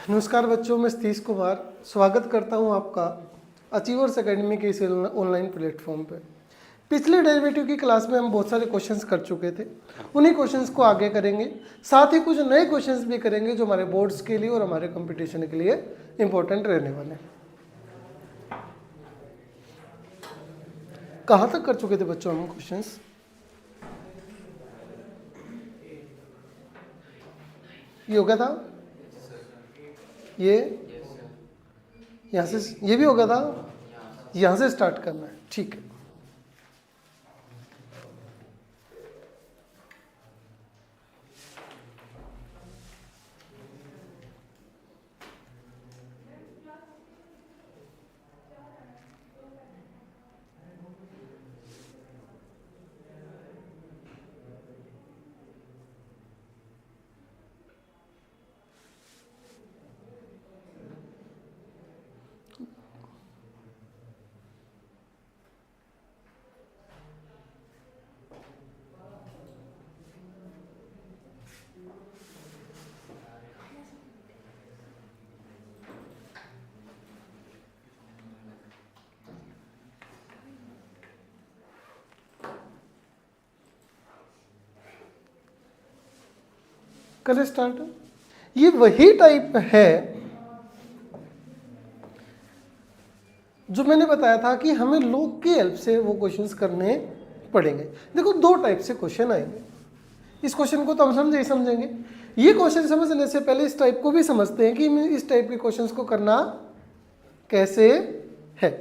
नमस्कार बच्चों, मैं सतीश कुमार स्वागत करता हूं आपका अचीवर्स एकेडमी के इस ऑनलाइन प्लेटफॉर्म पे। पिछले डेरिवेटिव की क्लास में हम बहुत सारे क्वेश्चंस कर चुके थे, उन्हीं क्वेश्चंस को आगे करेंगे। साथ ही कुछ नए क्वेश्चंस भी करेंगे जो हमारे बोर्ड्स के लिए और हमारे कंपटीशन के लिए इंपॉर्टेंट रहने वाले हैं। कहाँ तक कर चुके थे बच्चों हम क्वेश्चंस? ये हो गया था, ये यहाँ से, ये भी हो गया था, यहाँ से स्टार्ट करना है, ठीक है। करें स्टार्ट। ये वही टाइप है जो मैंने बताया था कि हमें लोग की हेल्प से वो क्वेश्चंस करने पड़ेंगे। देखो, दो टाइप से क्वेश्चन आएंगे। इस क्वेश्चन को तो हम समझे ही समझेंगे। ये क्वेश्चन समझने से पहले इस टाइप को भी समझते हैं कि इस टाइप के क्वेश्चंस को करना कैसे है।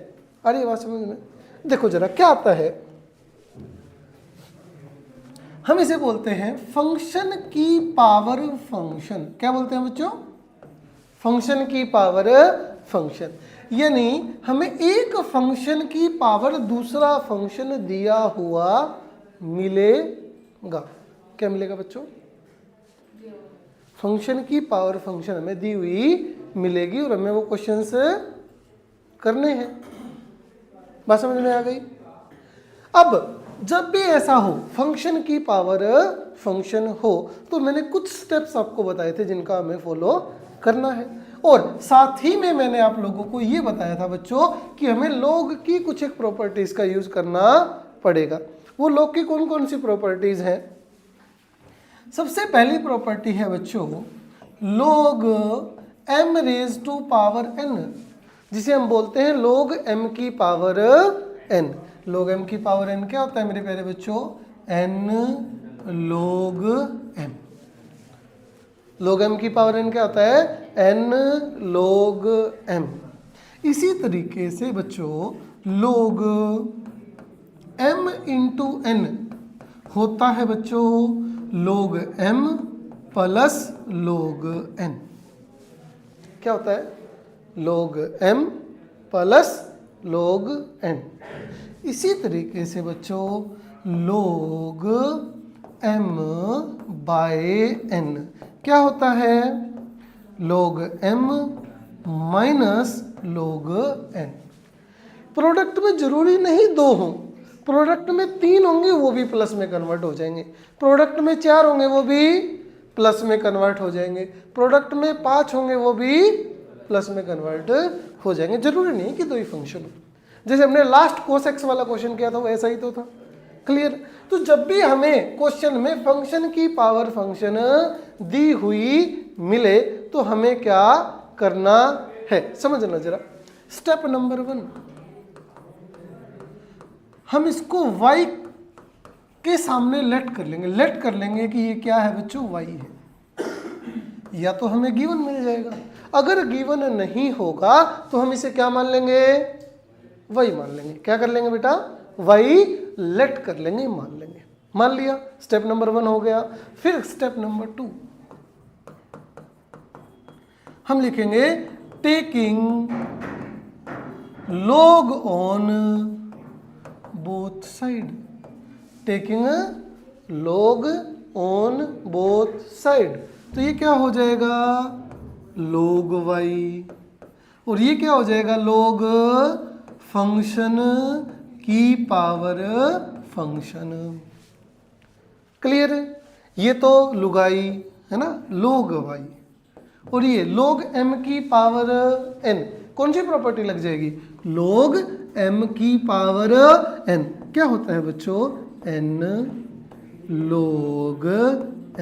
अरे बात समझ में, देखो जरा क्या आता है। हम इसे बोलते हैं फंक्शन की पावर फंक्शन। क्या बोलते हैं बच्चों? फंक्शन की पावर फंक्शन। यानी हमें एक फंक्शन की पावर दूसरा फंक्शन दिया हुआ मिलेगा। क्या मिलेगा बच्चों? फंक्शन की पावर फंक्शन हमें दी हुई मिलेगी और हमें वो क्वेश्चंस करने हैं। बात समझ में आ गई? अब जब भी ऐसा हो, फंक्शन की पावर फंक्शन हो, तो मैंने कुछ स्टेप्स आपको बताए थे जिनका हमें फॉलो करना है। और साथ ही में मैंने आप लोगों को ये बताया था बच्चों कि हमें लॉग की कुछ एक प्रॉपर्टीज का यूज करना पड़ेगा। वो लॉग की कौन कौन सी प्रॉपर्टीज हैं? सबसे पहली प्रॉपर्टी है बच्चों log m raise to power n, जिसे हम बोलते हैं log m की पावर n। log m की पावर n क्या होता है मेरे प्यारे बच्चों? n log m। log m की पावर n क्या होता है? n log m। इसी तरीके से बच्चों log m इंटू n होता है बच्चों log m plus log n। क्या होता है? log m plus log n। इसी तरीके से बच्चों log m बाय n क्या होता है? log m minus log n। Product में जरूरी नहीं दो हों, प्रोडक्ट में 3 होंगे वो भी प्लस में कन्वर्ट हो जाएंगे, प्रोडक्ट में 4 होंगे वो भी प्लस में कन्वर्ट हो जाएंगे, प्रोडक्ट में 5 होंगे वो भी प्लस में कन्वर्ट हो जाएंगे। जरूरी नहीं कि दो ही फंक्शन हो। जैसे हमने लास्ट cos x वाला क्वेश्चन किया था वो ऐसा ही तो था। क्लियर? तो जब भी हमें क्वेश्चन में फंक्शन की पावर फंक्शन दी हुई मिले तो हमें क्या करना है, समझना जरा। स्टेप नंबर 1, हम इसको y के सामने लेट कर लेंगे। लेट कर लेंगे कि ये क्या है बच्चों? y है। या तो हमें गिवन मिल जाएगा, अगर गिवन नहीं होगा तो हम इसे क्या मान लेंगे? y मान लेंगे। क्या कर लेंगे बेटा? y लेट कर लेंगे, मान लेंगे। मान लिया, स्टेप नंबर 1 हो गया। फिर स्टेप नंबर 2 हम लिखेंगे taking log on both side. Taking log on both side, तो ये क्या हो जाएगा? log y। और ये क्या हो जाएगा? log फंक्शन की पावर फंक्शन। क्लियर है? ये तो लुगाई है ना, log y। और ये log m की पावर n, कौन सी प्रॉपर्टी लग जाएगी? log m की पावर n क्या होता है बच्चों? n log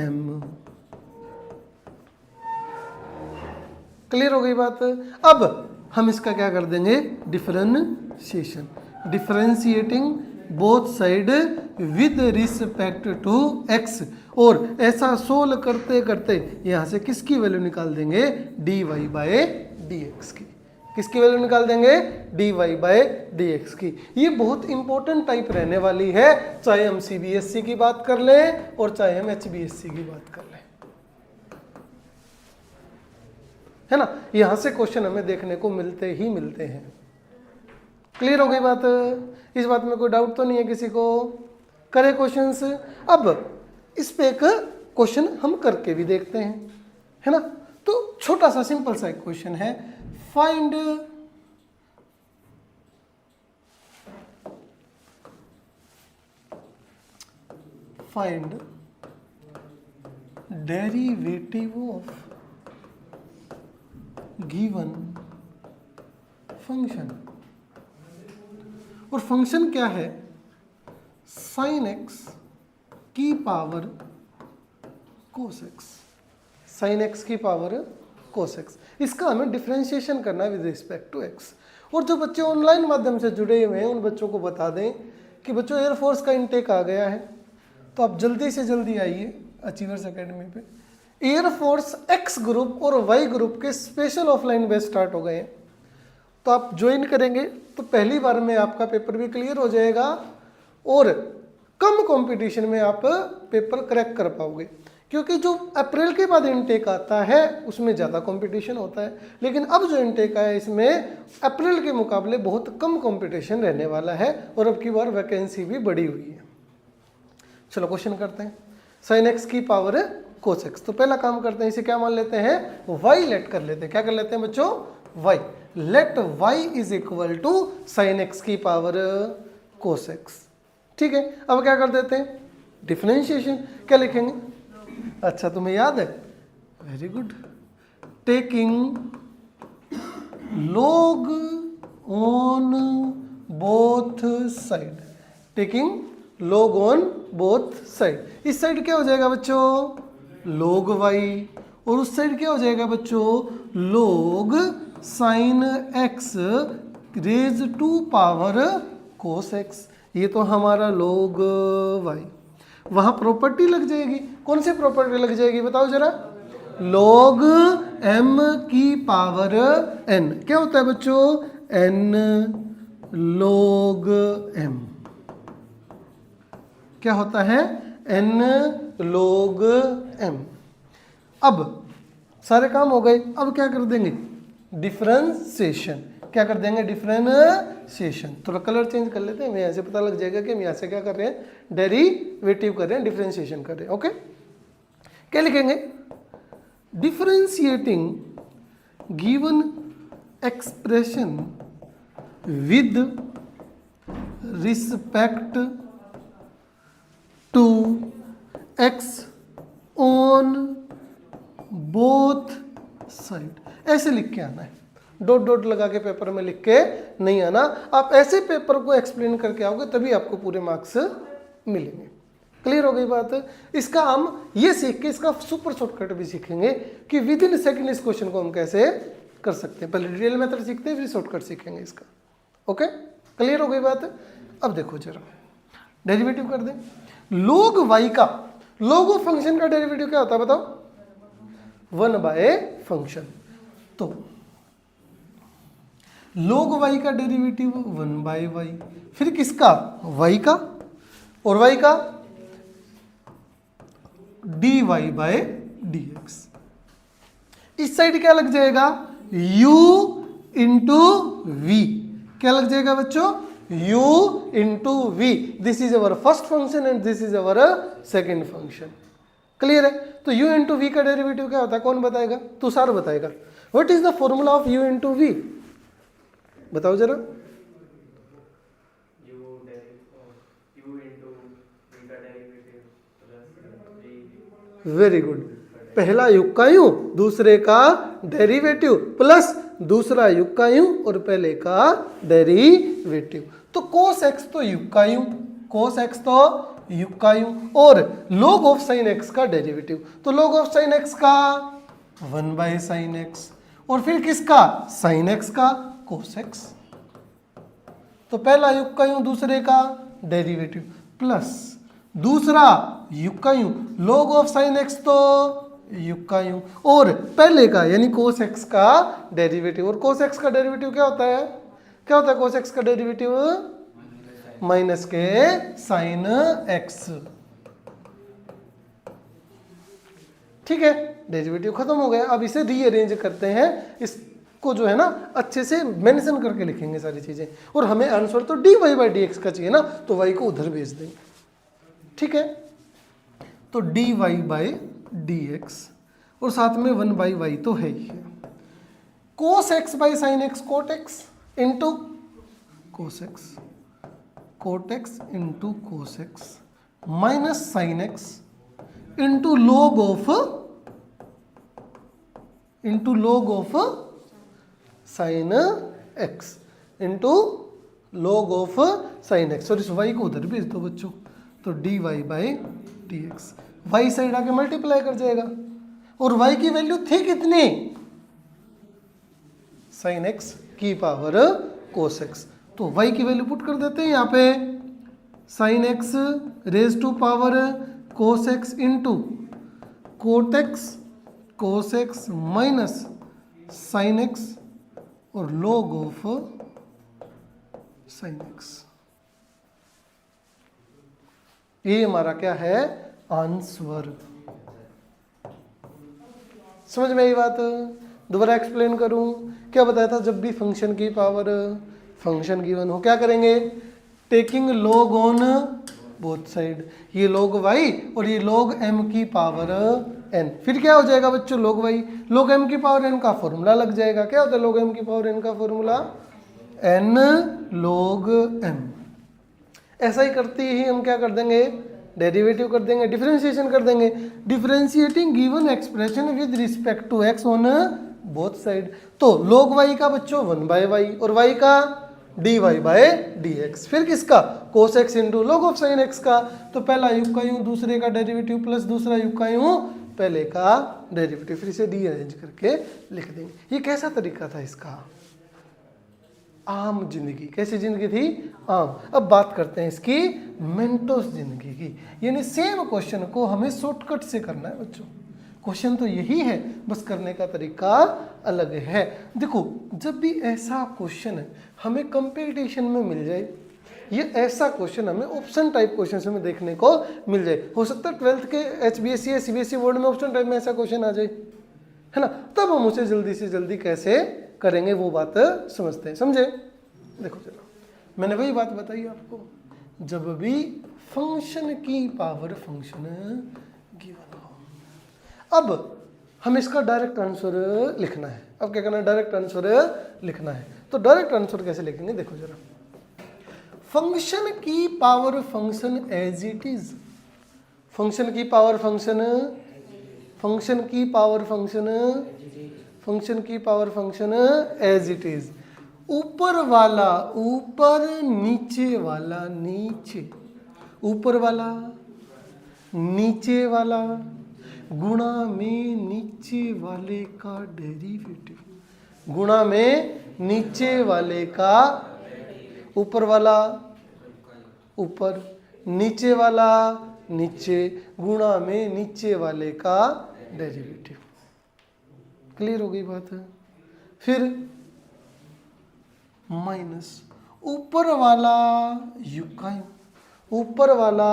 m। क्लियर हो गई बात? अब हम इसका क्या कर देंगे? Differentiation, differentiating both side with respect to x, और ऐसा सोल्व करते करते यहां से किसकी वैल्यू निकाल देंगे? dy बाय dx की। किसकी वैल्यू निकाल देंगे? dy बाय dx की। ये बहुत इंपॉर्टेंट टाइप रहने वाली है, चाहे हम CBSE की बात कर लें और चाहे हम HBSE की बात कर लें, है ना। यहां से क्वेश्चन हमें देखने को मिलते ही मिलते हैं। क्लियर हो गई बात? इस बात में कोई डाउट तो नहीं है किसी को? करें क्वेश्चंस? अब इस पे एक क्वेश्चन हम करके भी देखते हैं, है ना। तो छोटा सा सिंपल सा एक क्वेश्चन है, find derivative of given function, और फंक्शन क्या है? sin x की power cos x, sin x की पावर cos x। इसका हमें डिफरेंशिएशन करना है विद रिस्पेक्ट टू x। और जो बच्चे ऑनलाइन माध्यम से जुड़े हुए हैं उन बच्चों को बता दें कि बच्चों एयरफोर्स का इनटेक आ गया है, तो आप जल्दी से जल्दी आइए अचीवर्स एकेडमी पे। एयरफोर्स एक्स ग्रुप और वाई ग्रुप के स्पेशल ऑफलाइन बैच स्टार्ट हो गए हैं, तो आप ज्वाइन करेंगे तो पहली बार में आपका पेपर भी क्लियर हो जाएगा और कम कंपटीशन में आप पेपर क्रैक कर पाओगे, क्योंकि जो अप्रैल के बाद इनटेक आता है उसमें ज़्यादा कंपटीशन होता है, लेकिन अब जो इनटेक आया इसमें अप्रैल के मुकाबले बहुत कम कंपटीशन रहने वाला है और अब की बार वैकेंसी भी बढ़ी हुई है। चलो क्वेश्चन करते हैं। sin x की पावर cos x, तो पहला काम करते हैं, इसे क्या मान लेते हैं? y लेट कर लेते हैं। क्या कर लेते हैं बच्चों? y। Let y is equal to sin x की पावर cos x। ठीक है, अब क्या कर देते हैं? डिफरेंशिएशन। क्या लिखेंगे? अच्छा तुम्हें याद है, very good. Taking log on both side, taking log on both side. इस साइड क्या हो जाएगा बच्चों? log y, और उस साइड क्या हो जाएगा बच्चों? log sin x raise to power cos x। ये तो हमारा log y। वहां प्रॉपर्टी लग जाएगी, कौन सी प्रॉपर्टी लग जाएगी बताओ जरा? log m की पावर n। क्या होता है बच्चों? n log m। क्या होता है? n log m। अब सारे काम हो गए, अब क्या कर देंगे? डिफरेंशिएशन। क्या कर देंगे? डिफरेंशिएशन। थोड़ा कलर चेंज कर लेते हैं, यहाँ से पता लग जाएगा कि हम यहाँ से क्या कर रहे हैं? डेरिवेटिव कर रहे हैं, डिफरेंशिएशन कर रहे हैं। ओके, क्या लिखेंगे? Differentiating given expression with respect to x on both side, ऐसे लिख के आना है। डॉट डॉट लगा के पेपर में लिख के नहीं आना। आप ऐसे पेपर को एक्सप्लेन करके आओगे तभी आपको पूरे मार्क्स मिलेंगे। क्लियर हो गई बात? इसका हम ये सीख के इसका सुपर शॉर्टकट भी सीखेंगे कि विद इन सेकंड इस क्वेश्चन को हम कैसे कर सकते हैं। पहले रियल मेथड सीखते हैं फिर शॉर्टकट सीखेंगे इसका। ओके, क्लियर हो गई बात? अब देखो जरा, डेरिवेटिव कर दें। log y का, log ऑफ फंक्शन का डेरिवेटिव क्या होता है बताओ? 1 बाय फंक्शन। तो log y का डेरिवेटिव 1 बाय y, फिर किसका? y का, और y का dy बाय dx। इस साइड क्या लग जाएगा? u into v। क्या लग जाएगा बच्चों? u into v। This is our first function and this is our second function. Clear है? तो u इंटू v का डेरिवेटिव क्या होता है? कौन बताएगा? तुषार बताएगा। What is the formula of u into v? बताओ जरा। वेरी गुड, पहला युग का यूं, दूसरे का डेरिवेटिव प्लस दूसरा युग का यूं और पहले का डेरिवेटिव। तो cos x तो युग का यूं, cos x तो युग का यूं और log ऑफ sin x का डेरिवेटिव। तो log ऑफ sin x का 1/sin x और फिर किसका sin x का cos x। तो पहला युग का यूं, दूसरे का डेरिवेटिव प्लस दूसरा युग का यूं, log ऑफ sin x तो युग का यूं और पहले का यानी cos x का डेरिवेटिव। और cos x का डेरिवेटिव क्या होता है? क्या होता है cos x का डेरिवेटिव? माइनस के sin x। ठीक है, डेरिवेटिव खत्म हो गया। अब इसे रीअरेंज करते हैं, इसको जो है ना अच्छे से मेंशन करके लिखेंगे सारी चीजें। और हमें आंसर तो dy/dx का चाहिए ना, तो y को उधर भेज देंगे। ठीक है, तो dy/dx और साथ में 1/y तो है ही है। cos x/sin x cot x into cos x, cot x into cos x minus sin x into log of sin x into log of sin x। और इस y को उधर भेज दो बच्चों, तो dy/dx y साइड आके मल्टीप्लाई कर जाएगा। और y की वैल्यू थी कितनी? sin x की पावर cos x। तो y की वैल्यू पुट कर देते हैं यहाँ पे, sin x raise to power cos x into cot x cos x minus sin x और log ऑफ sin x। ये हमारा क्या है? आंसर। समझ में आई बात? दोबारा एक्सप्लेन करूं, क्या बताया था? जब भी फंक्शन की पावर फंक्शन गिवन हो क्या करेंगे? Taking log on both side, ये log y और ये log m की पावर n। फिर क्या हो जाएगा बच्चों? log y log m की पावर n का फॉर्मूला लग जाएगा। क्या होता है log m की पावर n का फॉर्मूला? n log m। ऐसा ही करते ही हम क्या कर देंगे? डेरिवेटिव कर देंगे, डिफरेंशिएशन कर देंगे। Differentiating given expression with respect to x on both side. तो log y का बच्चों 1/y और y का dy/dx। फिर किसका? cos x into log of sin x का। तो पहला युग का यूं, दूसरे का डेरिवेटिव प्लस दूसरा युग का यूं, पहले का डेरिवेटिव। फिर इसे रीअरेंज करके लिख देंगे। ये कैसा तरीका था इसका? आम जिंदगी। कैसी जिंदगी थी? आम। अब बात करते हैं इसकी मेंटोस जिंदगी की, यानी सेम क्वेश्चन को हमें शॉर्टकट से करना है बच्चों। क्वेश्चन तो यही है, बस करने का तरीका अलग है। देखो, जब भी ऐसा क्वेश्चन हमें कंपटीशन में मिल जाए, ये ऐसा क्वेश्चन हमें ऑप्शन टाइप क्वेश्चन में देखने को मिल जाए। हो सकता है 12th के HBSC या CBSE बोर्ड में ऑप्शन टाइप में ऐसा क्वेश्चन आ जाए, है ना? तब हम उसे जल्दी से जल्दी कैसे करेंगे वो बात समझते हैं। समझे? देखो चलो, मैंने वही बात बताई आपको, जब भी फंक्शन की पावर फंक्शन गिवन हो। अब हम इसका डायरेक्ट आंसर लिखना है। अब क्या करना है? डायरेक्ट आंसर लिखना है। तो डायरेक्ट आंसर कैसे लिखेंगे? देखो जरा, फंक्शन की power function as it is. Function की पावर फंक्शन, फंक्शन की पावर फंक्शन, फंक्शन की power function as it is. ऊपर वाला ऊपर, नीचे वाला नीचे, ऊपर वाला नीचे वाला गुणा में नीचे वाले का डेरिवेटिव, गुणा में नीचे वाले का, ऊपर वाला ऊपर, नीचे वाला नीचे, गुणा में नीचे वाले का डेरिवेटिव। क्लियर हो गई बात है? फिर माइनस ऊपर वाला युग का यूं, ऊपर वाला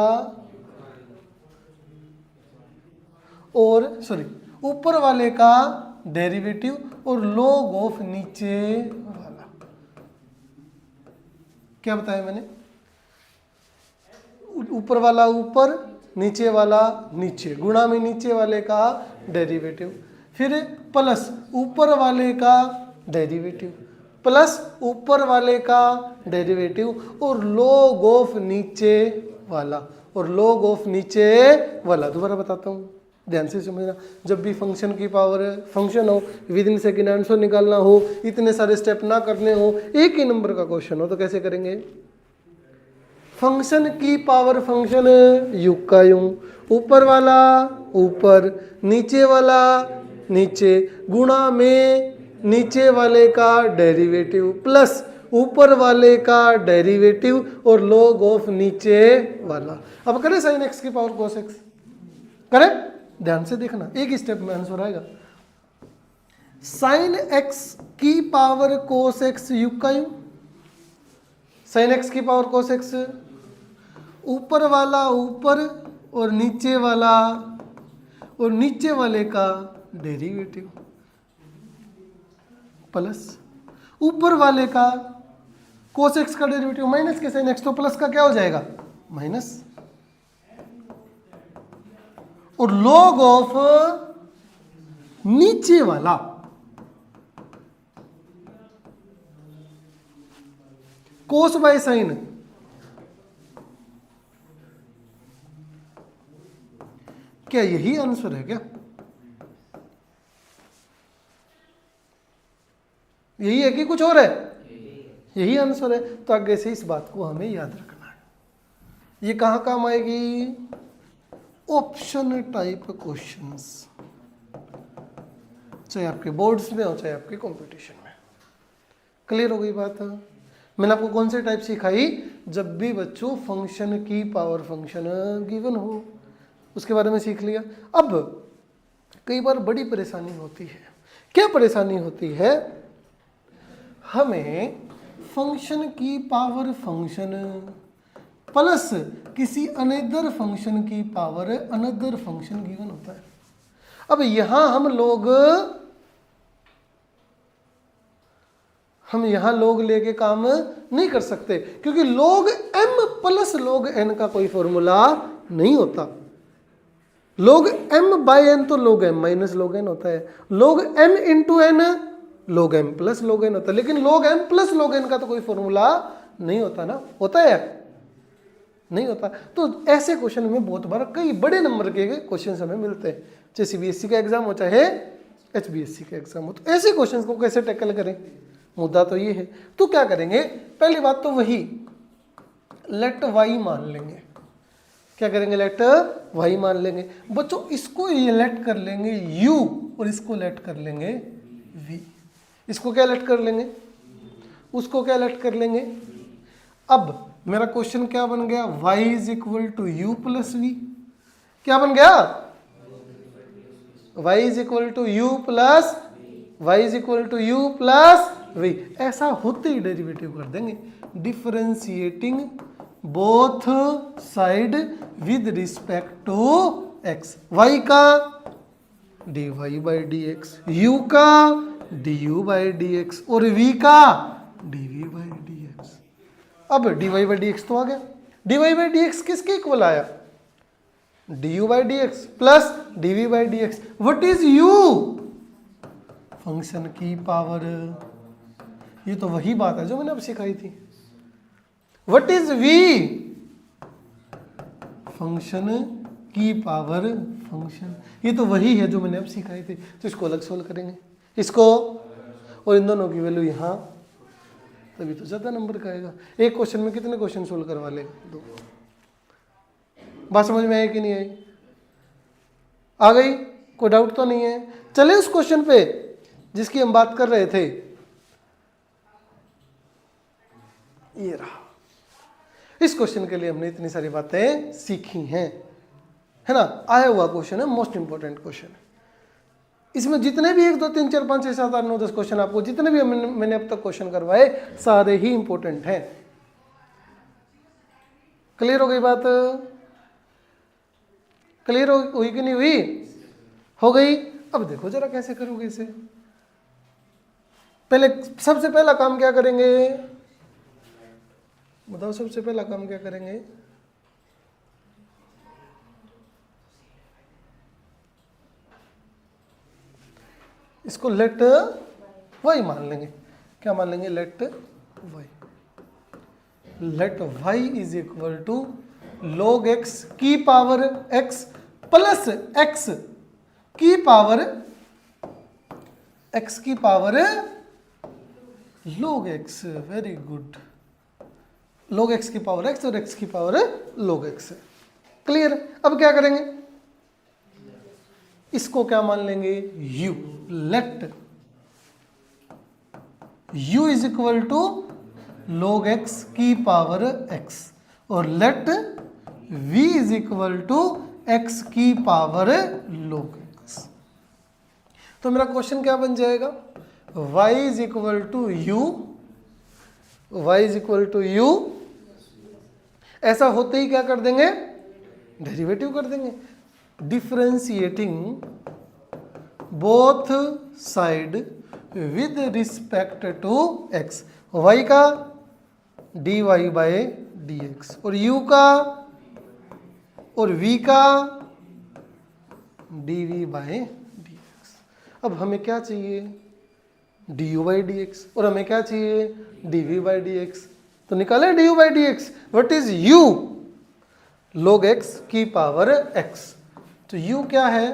और सॉरी ऊपर वाले का डेरिवेटिव और log ऑफ नीचे वाला। क्या बताया मैंने? ऊपर वाला ऊपर, नीचे वाला नीचे, गुणा में नीचे वाले का डेरिवेटिव, फिर प्लस ऊपर वाले का डेरिवेटिव प्लस ऊपर वाले का डेरिवेटिव और log ऑफ नीचे वाला, और log ऑफ नीचे वाला। दोबारा बताता हूँ, ध्यान से समझना, जब भी फंक्शन की पावर फंक्शन हो, विद इन सेकेंड आंसर निकालना हो, इतने सारे स्टेप ना करने हो, एक ही नंबर का क्वेश्चन हो, तो कैसे करेंगे? फंक्शन की पावर फंक्शन युग का युग, ऊपर वाला ऊपर, नीचे वाला नीचे, गुणा में नीचे वाले का डेरिवेटिव प्लस ऊपर वाले का डेरिवेटिव और log ऑफ नीचे वाला। अब करें sin x की पावर cos x, करें? ध्यान से देखना, एक स्टेप में आंसर आएगा। sin x की पावर cos x युग का युग, sin x की पावर cos x, ऊपर वाला ऊपर और नीचे वाले का डेरिवेटिव प्लस ऊपर वाले का cos x का डेरिवेटिव माइनस के sin x, तो प्लस का क्या हो जाएगा? माइनस, और log ऑफ नीचे वाला cos बाय sin, क्या यही आंसर है? क्या यही है कि कुछ और है? यही आंसर है। तो आगे से इस बात को हमें याद रखना है। ये कहाँ काम आएगी? ऑप्शन टाइप क्वेश्चंस, चाहे आपके बोर्ड्स में हो चाहे आपके कंपटीशन में। क्लियर हो गई बात? मैंने आपको कौन से टाइप सिखाई? जब भी बच्चों फंक्शन की पावर फंक्शन गिवन हो, उसके बारे में सीख लिया। अब कई बार बड़ी परेशानी होती है। क्या परेशानी होती है? हमें फंक्शन की पावर फंक्शन प्लस किसी अनदर फंक्शन की पावर अनदर फंक्शन गिवन होता है। अब यहां हम यहां लोग लेके काम नहीं कर सकते, क्योंकि log m plus log n का कोई फॉर्मूला नहीं होता। log m बाय n तो log m minus log n होता है, log m into n log m plus log n होता है, लेकिन log m plus log n का तो कोई फॉर्मूला नहीं होता ना। होता है? नहीं होता। तो ऐसे क्वेश्चन में बहुत बार कई बड़े नंबर के क्वेश्चन हमें मिलते हैं, चाहे सीबीएसई का एग्जाम हो चाहे एचबीएससी का एग्जाम हो। तो ऐसे क्वेश्चन को कैसे टैकल करें? मुद्दा तो ये है। तो क्या करेंगे? पहली बात तो वही लेट y मान लेंगे। क्या करेंगे? लेट y मान लेंगे। बच्चों इसको ये लेट कर लेंगे u और इसको लेट कर लेंगे v। इसको क्या लेट कर लेंगे? उसको क्या लेट कर लेंगे? अब मेरा क्वेश्चन क्या बन गया? y is equal to u plus v. क्या बन गया? y is equal to u plus v. ऐसा होते ही डेरिवेटिव कर देंगे, differentiating both side with respect to x। y का dy by d x, u का du बाई डी एक्स और v का dv बाई डी एक्स। अब dy बाई डी एक्स तो आ गया। dy बाई डी एक्स किसके इक्वल आया? du by d x plus dv by d x. What is u? Function की power. ये तो वही बात है जो मैंने अब सिखाई थी। What is v? फंक्शन की पावर फंक्शन। ये तो वही है जो मैंने अब सिखाई थी। तो इसको अलग सोल्व करेंगे, इसको और इन दोनों की वैल्यू यहाँ, तभी तो ज्यादा नंबर का आएगा। एक क्वेश्चन में कितने क्वेश्चन सोल्व करवा लेगा? 2। बात समझ में आई कि नहीं आई? आ गई? कोई डाउट तो नहीं है? चले उस क्वेश्चन पे जिसकी हम बात कर रहे थे। ये रहा। इस क्वेश्चन के लिए हमने इतनी सारी बातें सीखी हैं, है ना। आया हुआ क्वेश्चन है, मोस्ट इंपॉर्टेंट क्वेश्चन है। इसमें जितने भी 1 2 3 4 5 6 7 8 9 10 क्वेश्चन आपको जितने भी मैंने अब तक क्वेश्चन करवाए सारे ही इंपॉर्टेंट हैं। क्लियर हो गई बात? क्लियर हुई कि नहीं हुई? हो गई। अब देखो जरा कैसे करोगे इसे। पहले सबसे पहला काम क्या करेंगे? बताओ सबसे पहला काम क्या करेंगे? इसको लेट y मान लेंगे। क्या मान लेंगे? Let y। Let y is equal to log x की पावर x प्लस x की पावर x की power log x, very good, log x की पावर x और x की पावर log x है। क्लियर? अब क्या करेंगे, इसको क्या मान लेंगे, u, let u is equal to log x की पावर x और let v is equal to x की पावर log x। तो मेरा क्वेश्चन क्या बन जाएगा, y is equal to u, y is equal to u, ऐसा होते ही क्या कर देंगे, डेरिवेटिव कर देंगे, differentiating both side with respect to x, y का dy बाय dx और u का और v का dv बाय dx। अब हमें क्या चाहिए, du बाई dx और हमें क्या चाहिए, dv बाई dx। तो निकाले du by dx, what is u, log x की पावर x। तो u क्या है,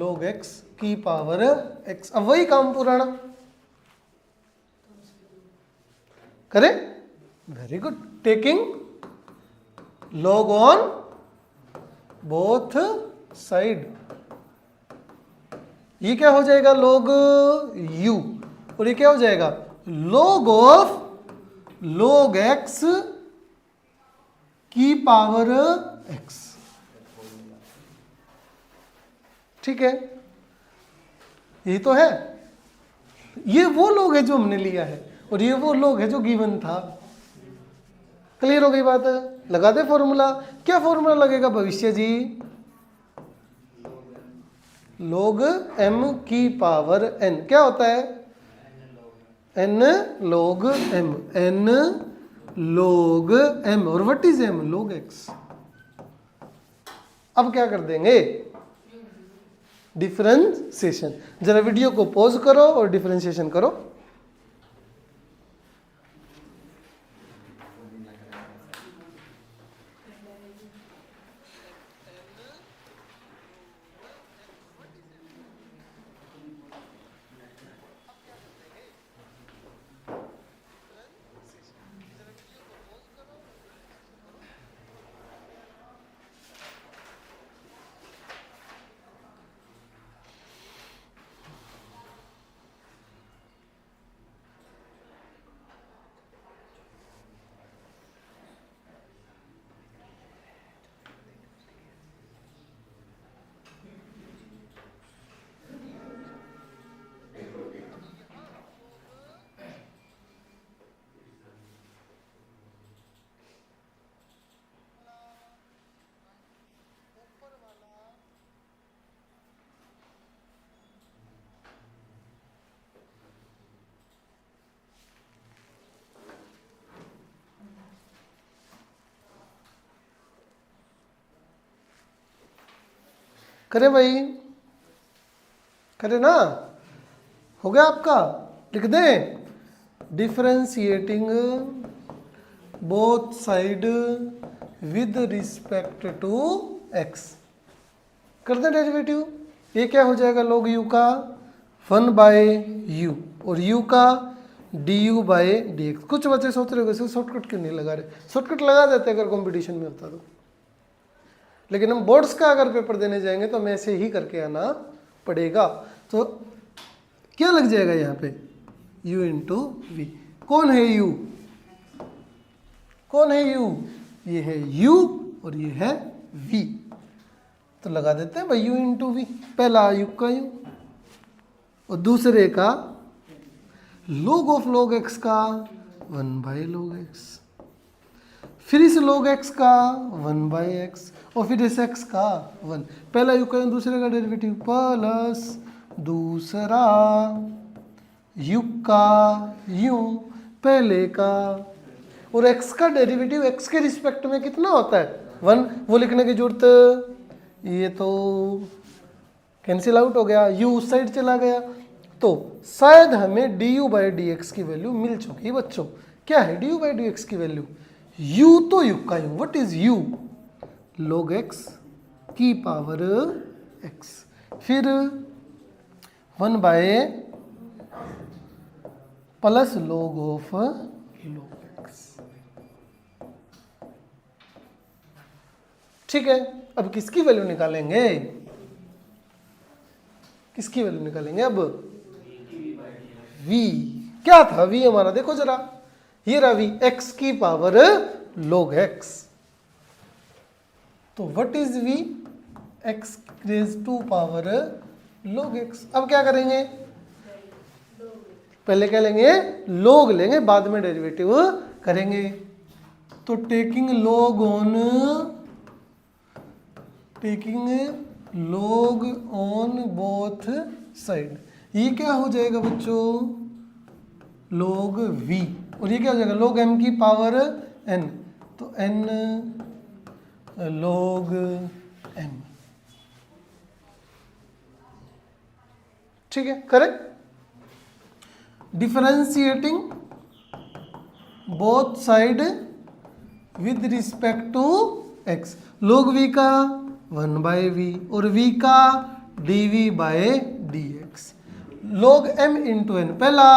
log x की पावर x। अब वही काम पुराना करें, very good, taking log on both side, ये क्या हो जाएगा, log u और ये क्या हो जाएगा, log ऑफ log x की पावर x। ठीक है, यही तो है, ये वो लोग है जो हमने लिया है और ये वो लोग है जो गिवन था। क्लियर हो गई बात, लगा दे फॉर्मूला। क्या फॉर्मूला लगेगा भविष्य जी, log m की पावर n, क्या होता है, n log m, n log m और what is m, log x। अब क्या कर देंगे, डिफरेंशिएशन। जरा वीडियो को पॉज करो और डिफरेंशिएशन करो। करे भाई, करे ना, हो गया आपका, लिख दें, differentiating both side with respect to x, कर दें डेरिवेटिव। ये क्या हो जाएगा, log u का 1 बाय u और u का du बाय dx। कुछ बच्चे सोच रहे हो शॉर्टकट क्यों नहीं लगा रहे, शॉर्टकट लगा देते अगर कंपटीशन में होता तो, लेकिन हम बोर्ड्स का अगर पेपर देने जाएंगे तो हमें ऐसे ही करके आना पड़ेगा। तो क्या लग जाएगा यहाँ पे, u इंटू वी। कौन है u, कौन है u, ये है u और ये है v, तो लगा देते हैं भाई u इंटू वी। पहला u का u और दूसरे का log ऑफ log x का 1 बाई log x, फिर इस log x का 1 बाई x और फिर इस x का 1। पहला u का दूसरे का डेरिवेटिव प्लस दूसरा u का u पहले का, और x का डेरिवेटिव x के रिस्पेक्ट में कितना होता है 1, वो लिखने की जरूरत, ये तो कैंसिल आउट हो गया, u उस साइड चला गया। तो शायद हमें du बाई dx की वैल्यू मिल चुकी बच्चों। क्या है du बाई dx की वैल्यू, u तो u का u, what is u, log x की पावर x। फिर 1 by plus log of log x। ठीक है, अब किसकी वैल्यू निकालेंगे? किसकी वैल्यू निकालेंगे अब? v। क्या था v हमारा? देखो जरा, ये रहा v, x की पावर log x। तो what is v? x raise to power log x। अब क्या करेंगे? पहले क्या लेंगे? log लेंगे, बाद में डेरिवेटिव करेंगे। तो taking log on both side, ये क्या हो जाएगा बच्चों? log v। और ये क्या हो जाएगा? log m की पावर n, तो n log m। ठीक है, correct. Differentiating both side with respect to x, log v का 1 बाय v और v का dv by dx। log m into n, पहला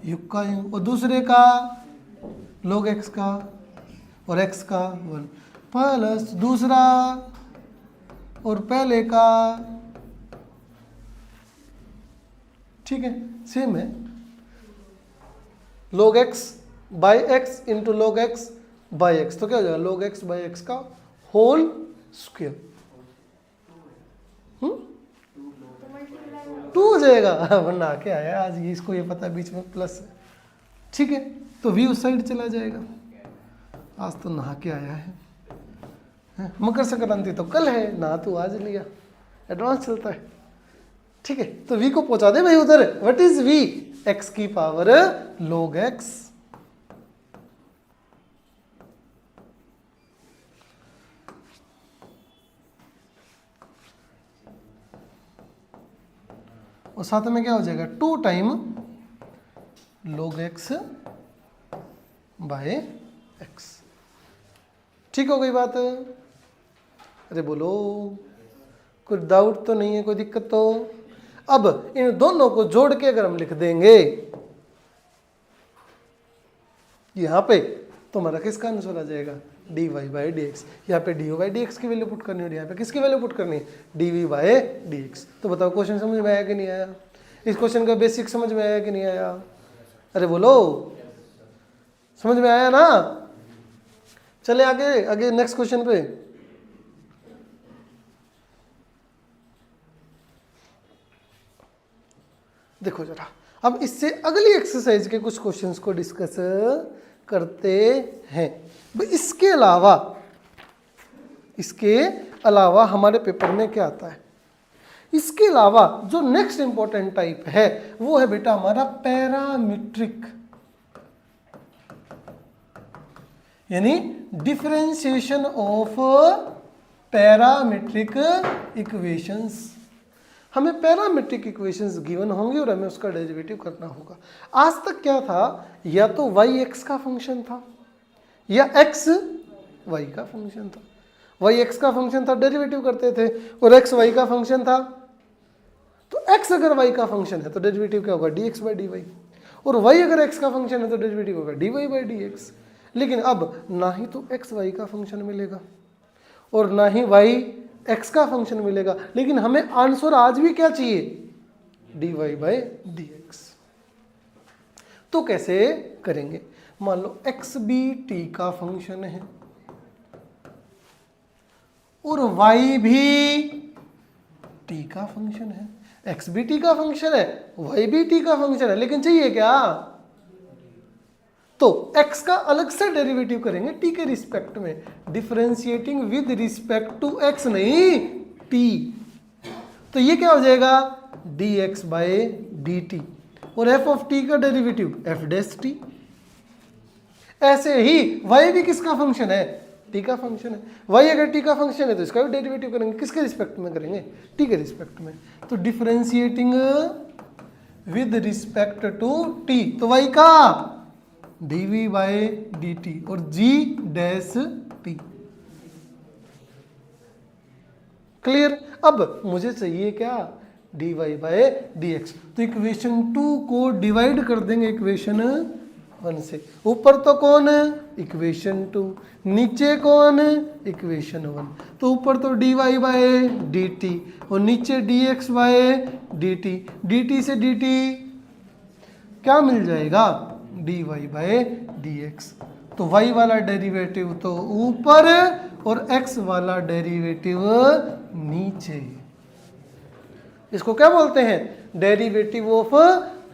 युग का युग और दूसरे का log x का और x का 1 प्लस दूसरा और पहले का। ठीक है, सेम है, log x by x into log x by x, तो क्या हो जाएगा? log x बाय x का होल स्क्वायर। 2 हो जाएगा, वरना क्या आया आज, ये इसको ये पता बीच में प्लस है। ठीक है, तो v उस साइड चला जाएगा। आज तो नहा के आया है, मकर संक्रांति तो कल है, नहा तो आज लिया, एडवांस चलता है। ठीक है, तो v को पहुंचा दे भाई उधर। What is v? x की पावर log x। और साथ में क्या हो जाएगा? 2 time log x by x। ठीक हो गई बात? अरे बोलो, कोई डाउट तो नहीं है, कोई दिक्कत तो? अब इन दोनों को जोड़ के अगर हम लिख देंगे यहां पे, तो हमारा किसका आंसर आ जाएगा? dy by dx। यहाँ पे dy बाई dx की वैल्यू पुट करनी है और यहाँ पे किसकी वैल्यू पुट करनी है? dv by dx। तो बताओ क्वेश्चन समझ में आया कि नहीं आया? इस क्वेश्चन का बेसिक समझ में आया कि नहीं आया? अरे बोलो, समझ में आया ना? चले आगे, आगे नेक्स्ट क्वेश्चन पे। देखो जरा, अब इससे अगली एक्सरसाइज के कुछ क्वेश्चंस को डिस्कस करते हैं। इसके अलावा हमारे पेपर में क्या आता है? इसके अलावा जो नेक्स्ट इंपॉर्टेंट टाइप है वो है बेटा हमारा पैरामीट्रिक, यानी डिफरेंशिएशन ऑफ पैरामीट्रिक इक्वेशंस। हमें पैरामीट्रिक इक्वेशंस गिवन होंगी और हमें उसका डेरिवेटिव करना होगा। आज तक क्या था? या तो y x का फंक्शन था या x y का फंक्शन था। y x का फंक्शन था, डेरिवेटिव करते थे, और x y का फंक्शन था। तो x अगर y का फंक्शन है तो डेरिवेटिव क्या होगा? dx by dy। और y अगर x का फंक्शन है तो डेरिवेटिव होगा dy बाई dx। लेकिन अब ना ही तो x y का फंक्शन मिलेगा और ना ही y x का फंक्शन मिलेगा, लेकिन हमें आंसर आज भी क्या चाहिए? dy by dx। तो कैसे करेंगे? मान लो x भी t का फंक्शन है और y भी t का फंक्शन है। x भी t का फंक्शन है, y भी t का फंक्शन है, लेकिन चाहिए क्या? तो x का अलग से डेरिवेटिव करेंगे t के रिस्पेक्ट में, differentiating with respect to x, नहीं t। तो ये क्या हो जाएगा? dx by dt। और f ऑफ t का डेरिवेटिव f डैश t। ऐसे ही y भी किसका फंक्शन है? t का फंक्शन है। y अगर t का फंक्शन है तो इसका भी डेरिवेटिव करेंगे, किसके रिस्पेक्ट में करेंगे? t के रिस्पेक्ट में। तो differentiating with respect to t, तो y का dv बाय dt और g डैश t। क्लियर। अब मुझे चाहिए क्या, dy बाय dx। तो इक्वेशन 2 को डिवाइड कर देंगे इक्वेशन 1 से। ऊपर तो कौन है, इक्वेशन 2, नीचे कौन है, इक्वेशन 1। तो ऊपर तो dy बाय dt और नीचे dx बाय dt। dt से dt क्या मिल जाएगा, dy बाय dx। तो y वाला डेरिवेटिव तो ऊपर और x वाला डेरिवेटिव नीचे। इसको क्या बोलते हैं, डेरिवेटिव ऑफ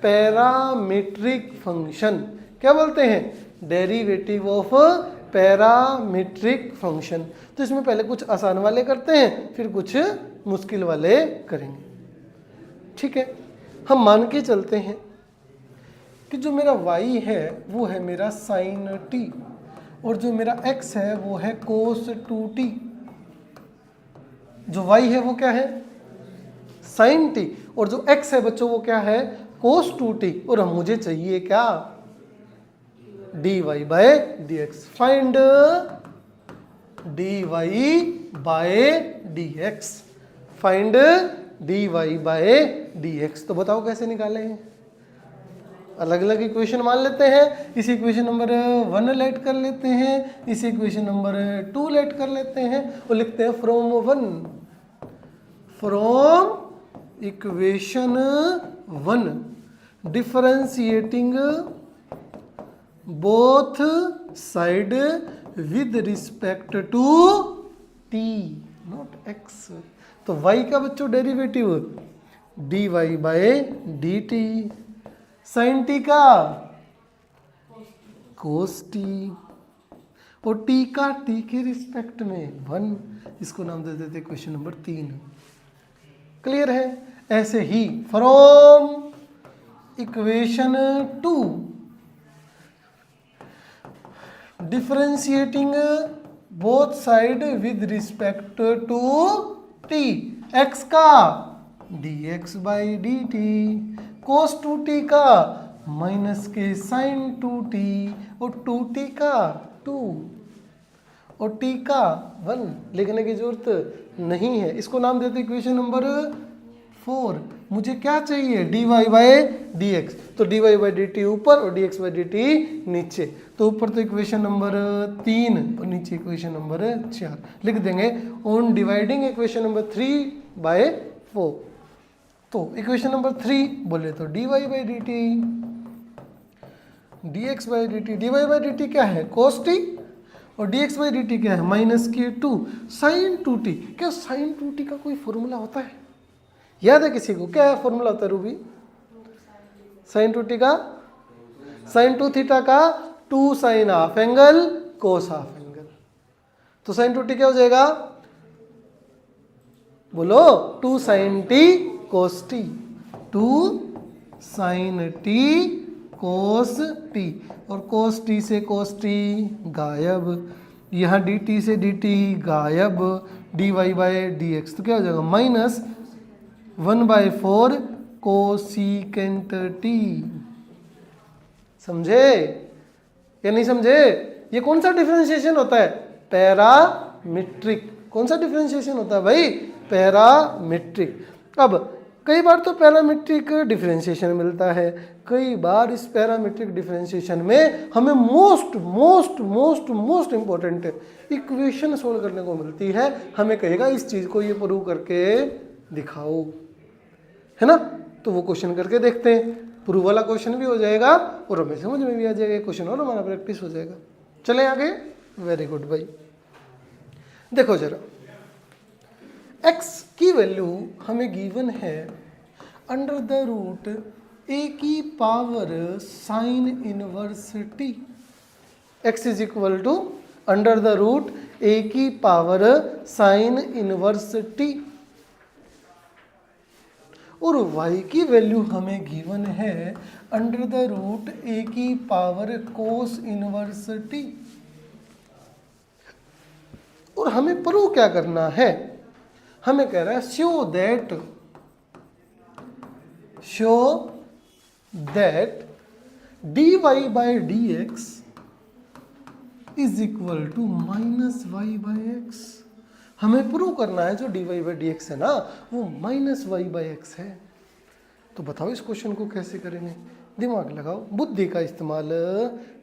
पैरामीट्रिक फंक्शन। क्या बोलते हैं, डेरिवेटिव ऑफ पैरामीट्रिक फंक्शन। तो इसमें पहले कुछ आसान वाले करते हैं, फिर कुछ मुश्किल वाले करेंगे। ठीक है, हम मान के चलते हैं कि जो मेरा y है वो है मेरा साइन t और जो मेरा x है वो है कोस 2t। जो y है वो क्या है, साइन t, और जो x है बच्चों वो क्या है, कोस 2t। और हम मुझे चाहिए क्या, dy by dx। Find dy by dx, find dy by dx। तो बताओ कैसे निकालें, अलग अलग इक्वेशन मान लेते हैं। इस इक्वेशन नंबर 1 लेट कर लेते हैं, इस इक्वेशन नंबर 2 लेट कर लेते हैं और लिखते हैं from equation 1 differentiating both side with respect to t not x। तो y का बच्चों derivative dy by dt, sine t का कोस t और t का t के रिस्पेक्ट में 1। इसको नाम दे देते क्वेश्चन नंबर 3। क्लियर है। ऐसे ही from equation 2 differentiating both side with respect to t, x का dx by dt, cos 2t का माइनस के साइन 2t और 2t का 2 और t का 1 लिखने की जरूरत नहीं है। इसको नाम देते इक्वेशन नंबर 4। मुझे क्या चाहिए, dy बाय dx। तो dy बाय dt ऊपर और dx बाय dt नीचे। तो ऊपर तो इक्वेशन नंबर 3 और नीचे इक्वेशन नंबर 4 लिख देंगे on dividing equation number 3 by 4। तो इक्वेशन नंबर 3 बोले तो dy by dt, dx by dt। dy by dt क्या है, cos t, और dx बाय dt क्या है, माइनस के 2 साइन 2t। क्या साइन 2t का कोई फॉर्मूला होता है, याद है किसी को, क्या फॉर्मूला होता है रूबी, साइन 2t का, साइन 2 थीटा का 2 साइन हाफ एंगल कोस हाफ एंगल। तो साइन 2t क्या हो जाएगा, बोलो, 2 साइन t कोस t, 2 साइन t कोस t, और कोस t से कोस t गायब, यहाँ dt से dt गायब, dy बाय dx। तो क्या हो जाएगा, माइनस 1/4 कोसिकेंट t। समझे या नहीं समझे, ये कौन सा डिफरेंशिएशन होता है, पैरामीट्रिक। कौन सा डिफरेंशिएशन होता है भाई, पैरामीट्रिक। अब कई बार तो पैरामीट्रिक डिफरेंशिएशन मिलता है, कई बार इस पैरामीट्रिक डिफरेंशिएशन में हमें मोस्ट इंपॉर्टेंट इक्वेशन सोल्व करने को मिलती है। हमें कहेगा इस चीज को ये प्रूव करके दिखाओ, है ना। तो वो क्वेश्चन करके देखते हैं, प्रूव वाला क्वेश्चन भी हो जाएगा और हमें समझ में भी आ जाएगा क्वेश्चन, और हमारा प्रैक्टिस हो जाएगा। चले आगे, वेरी गुड भाई। देखो जरा, x की वैल्यू हमें गिवन है अंडर द रूट a की power sine inverse t। x is equal to under the root a की पावर साइन इनवर्स t, और y की वैल्यू हमें गिवन है अंडर द रूट a की पावर कोस इनवर्स t। और हमें prove क्या करना है, हमें कह रहा है show that dy by dx is equal to minus y by x। हमें प्रूव करना है जो dy बाई डी एक्स है ना वो माइनस वाई बाई एक्स है। तो बताओ इस क्वेश्चन को कैसे करेंगे, दिमाग लगाओ, बुद्धि का इस्तेमाल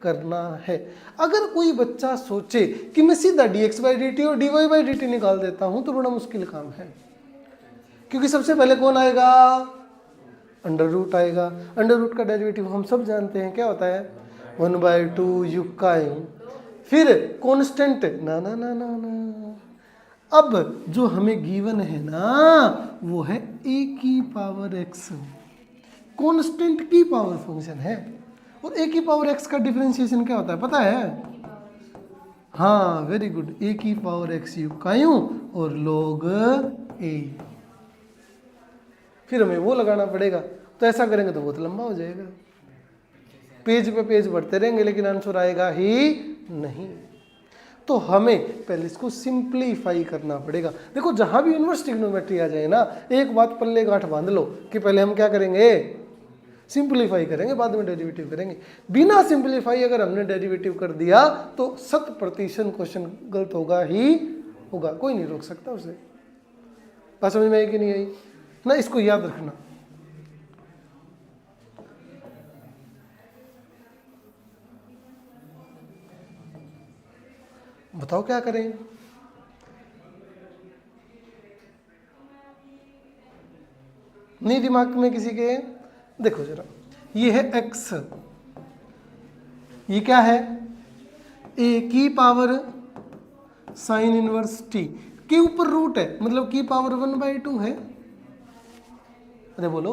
करना है। अगर कोई बच्चा सोचे कि मैं सीधा dx बाई डी टी और dy बाई डी टी निकाल देता हूं तो बड़ा मुश्किल काम है, क्योंकि सबसे पहले कौन आएगा, अंडर रूट आएगा। अंडर रूट का डेरिवेटिव हम सब जानते हैं क्या होता है, 1/2 यू का यू, फिर कांस्टेंट ना ना ना ना ना। अब जो हमें गिवन है ना वो है a की पावर x, कांस्टेंट की पावर फंक्शन है। और a की पावर x का डिफरेंशिएशन क्या होता है पता है, हाँ वेरी गुड, a की पावर x यू का यू और log a। फिर हमें वो लगाना पड़ेगा, तो ऐसा करेंगे तो बहुत लंबा हो जाएगा, पेज पे पेज बढ़ते रहेंगे लेकिन आंसर आएगा ही नहीं। तो हमें पहले इसको सिंप्लीफाई करना पड़ेगा। देखो जहां भी इनवर्स ट्रिग्नोमेट्री आ जाए ना, एक बात पल्ले गांठ बांध लो कि पहले हम क्या करेंगे, सिंप्लीफाई करेंगे, बाद में डेरिवेटिव करेंगे। बिना सिंप्लीफाई अगर हमने डेरिवेटिव कर दिया तो 100% क्वेश्चन गलत होगा ही होगा, कोई नहीं रोक सकता उसे। बात समझ में आई कि नहीं आई ना, इसको याद रखना। बताओ क्या करें, नहीं दिमाग में किसी के, देखो जरा, ये है x, ये क्या है a की पावर साइन इनवर्स t के ऊपर रूट है, मतलब की पावर 1/2 है। अरे बोलो,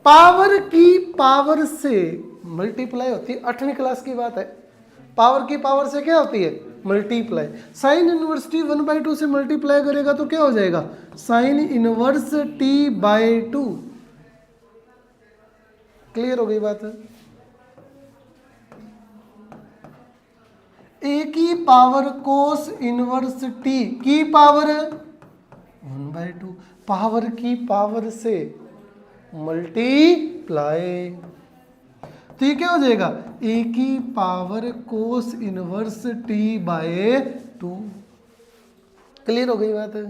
पावर की पावर से मल्टीप्लाई होती है, 8वीं क्लास की बात है। पावर की पावर से क्या होती है, मल्टीप्लाई। साइन इनवर्स t 1/2 से मल्टीप्लाई करेगा तो क्या हो जाएगा, sine inverse t by 2। Clear हो गई बात, a की पावर कोस इनवर्स t की पावर 1/2, पावर की पावर से मल्टीप्लाई, तो ये क्या हो जाएगा, a की power cos inverse t by 2। Clear हो गई बात है।